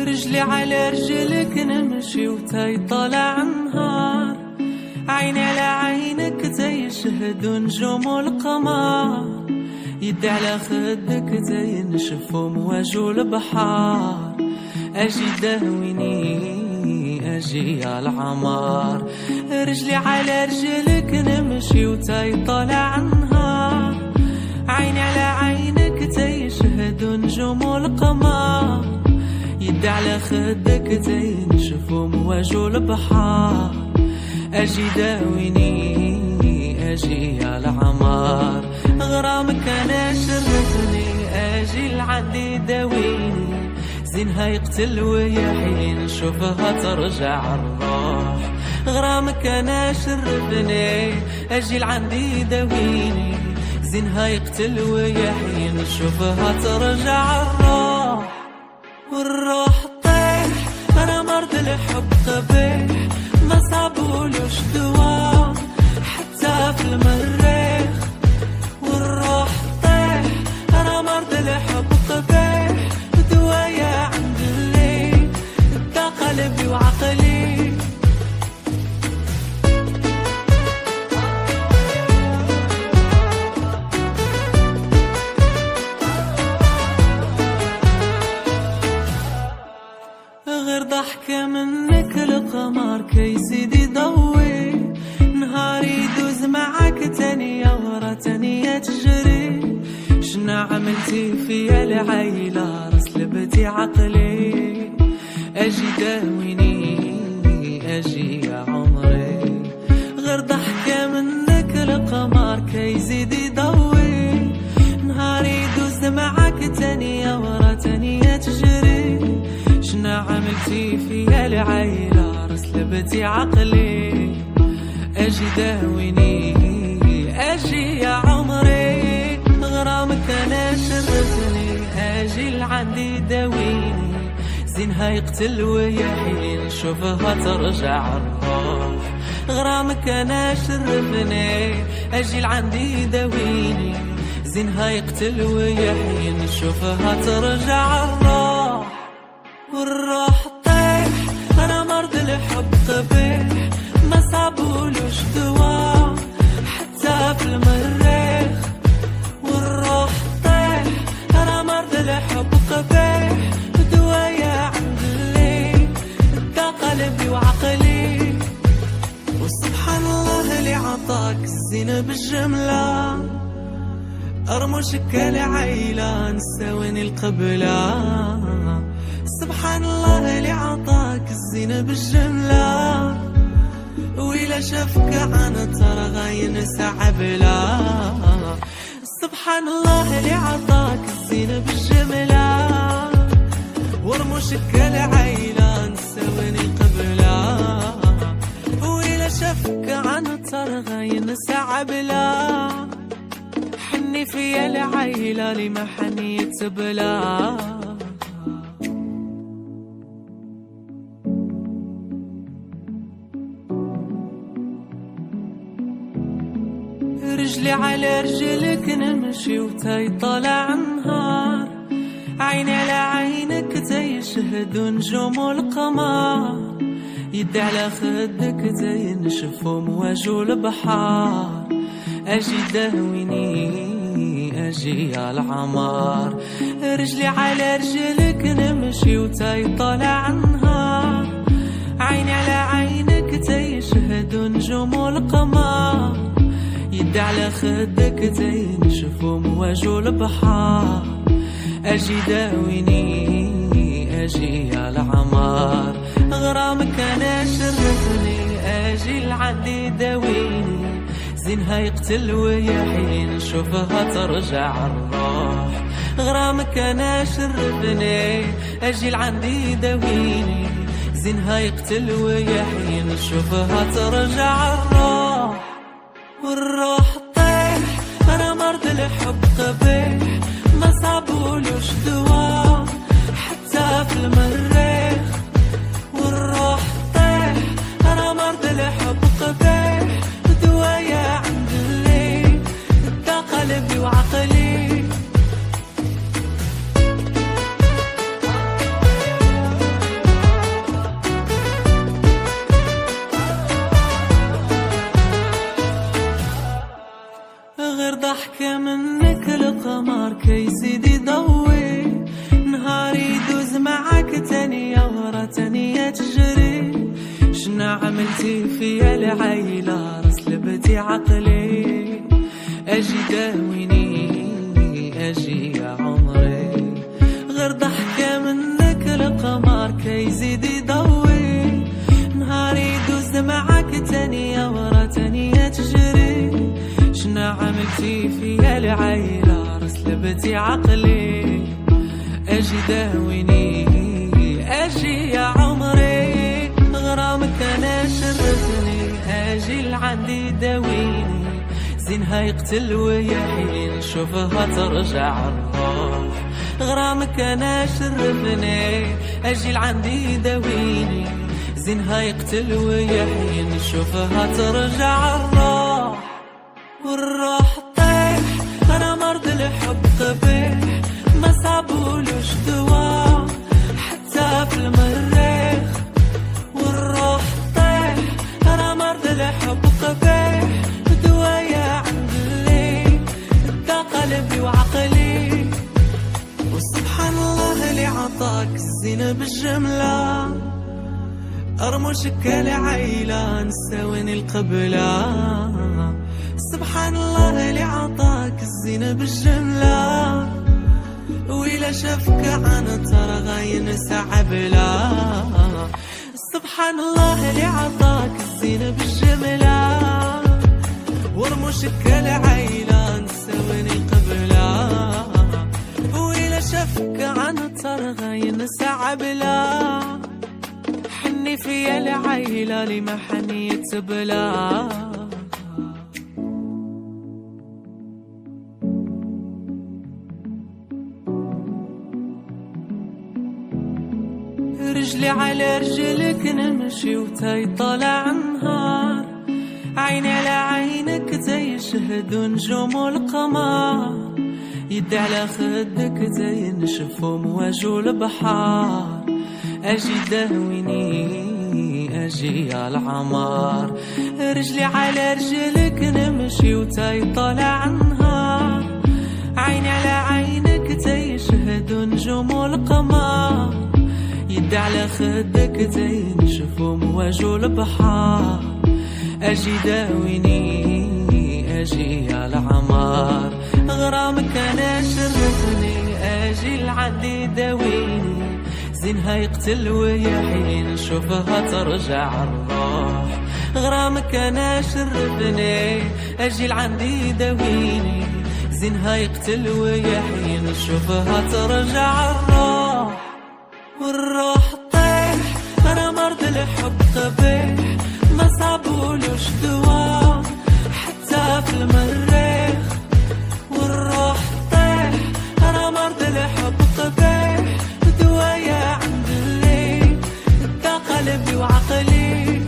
رجلي على رجلك نمشي وتاي طالع نهار، عيني على عينك تيشهد نجوم القمر، يدي على خدك تينشف مواج البحار، اجي داويني اجي على العمار. رجلي على رجلك نمشي وتاي طالع نهار، عيني على عينك تيشهد نجوم القمر، يدي على خدك تينشف مواج البحار، اجي داويني اجي على العمار. غرامك انا شرفني اجي لعندي داويني، زينها يقتل ويا حين نشوفها ترجع الروح. غرامك انا شرفني اجي لعندي داويني، زينها يقتل ويا حين نشوفها ترجع الروح. والروح طيح انا مرض الحب قبيح، ما صابولوش دوا حتى في المريخ. والروح طيح انا مرض الحب قبيح، دوايا عند الليل دا قلبي وعقلي. غير ضحكة منك القمر كيزيد يضوي، نهاري يدوز معاك تانية ورا تانية تجري. شنا عملتي فيا العيلة رسلبتي عقلي، اجي داويني اجي يا عمري. غير ضحكة منك القمر كيزيد يضوي، نهاري يدوز معاك تانية ورا تانية تجري. شنا عملتي فيا العيلة رسلبتي عقلي، اجي داويني اجي يا عمري. غرامك انا شرفني اجي لعندي داويني، زينها يقتل ويا حين نشوفها ترجع الروح. غرامك انا شرفني اجي لعندي داويني، زينها يقتل ويا حين نشوفها ترجع الروح. والروح طيح انا مرض الحب قبيح، ما صابولوش دوا حتى في المريخ. والروح طيح انا مرض الحب قبيح، دوايا عند الليل دا قلبي وعقلي. وسبحان الله اللي عطاك الزينة بالجملة، ارمشك العيلة نساويني القبلة. سبحان الله اللي عطاك الزينة بالجملة، وإلا شافك عن ترى غاين عبلة. سبحان الله اللي عطاك الزينة بالجملة، ورموشك العيلة نساويني قبلة. وإلا شافك عن ترى غاين عبلة، حني فيا العيلة لما حنيت بلا. رجلي على رجلك نمشي وتاي طالع نهار، عيني على عينك تيشهد نجوم القمر، يدي على خدك تينشف مواج البحار، اجي داويني اجي على العمار. رجلي على رجلك نمشي وتاي طالع نهار، عيني على عينك تيشهد نجوم القمر، يدي على خدك تينشف مواج البحار، اجي داويني اجي على عمار. غرامك انا شرفني اجي لعندي داويني، زينها يقتل ويا حين نشوفها ترجع الروح. غرامك انا شرفني اجي لعندي داويني، زينها يقتل ويا حين نشوفها ترجع الروح. والروح طيح انا مرض الحب قبيح، ما صابولوش دوا حتى في المريخ. والروح طيح انا مرض الحب قبيح، دوايا عند الليل دا قلبي وعقلي. ضحكة منك القمر كيزيد يضوي، نهار يدوز معاك تانية ورا تانية تجري. شنا عملتي فيا العيلة رسلبتي عقلي، اجي داويني اجي يا عمري. غير ضحكة منك القمر كيزيد يضوي، نهار يدوز معاك تانية ورا تانية تجري. شنا عملتي فيا العيلة رسلبتي عقلي، اجي داويني اجي يا عمري. غرامك انا شرفني، اجي لعندي داويني. زينها يقتل ويا حين نشوفها ترجع الروح. غرامك انا شرفني، اجي لعندي داويني. زينها يقتل ويا حين نشوفها ترجع الروح. والروح طيح انا مرض الحب قبيح، ما صابولوش دوا حتى في المريخ. والروح طيح انا مرض الحب قبيح، دوايا عند اللي دا قلبي وعقلي. وسبحان الله اللي عطاك الزينة بالجملة، أرمشك العيلة نساويني القبلة. سبحان الله اللي عطاك الزينة بالجملة، وإلا شافك عن ترى غاينسى عبلة. سبحان الله اللي عطاك الزينة بالجملة، ورموشك العيلة نساويني القبلة. وإلا شافك عن ترى غاينسى عبلة. حني فيا العيلة لما حنيت بلا. رجلي على رجلك نمشي وتاي طالع نهار، عيني على عينك تيشهد نجوم القمر. يدي على خدك تي نشف مواجه البحار. اجي داويني اجي يا العمار. رجلي على رجلك نمشي وتاي طالع نهار، عيني على عينك تيشهد نجوم القمر. يدي على خدك تنشف مواجه البحار. اجي داويني اجي يا العمار. غرامك انا شرفني، اجي لعندي داويني. زينها يقتل ويا حين نشوفها ترجع الروح. غرامك انا شرفني، اجي لعندي داويني. زينها يقتل ويا حين نشوفها ترجع الروح. والروح طيح انا مرض الحب قبيح، ما صابولوش دوا حتى في المريخ. والروح طيح انا مرض الحب قبيح، دوايا عند اللي دا قلبي وعقلي.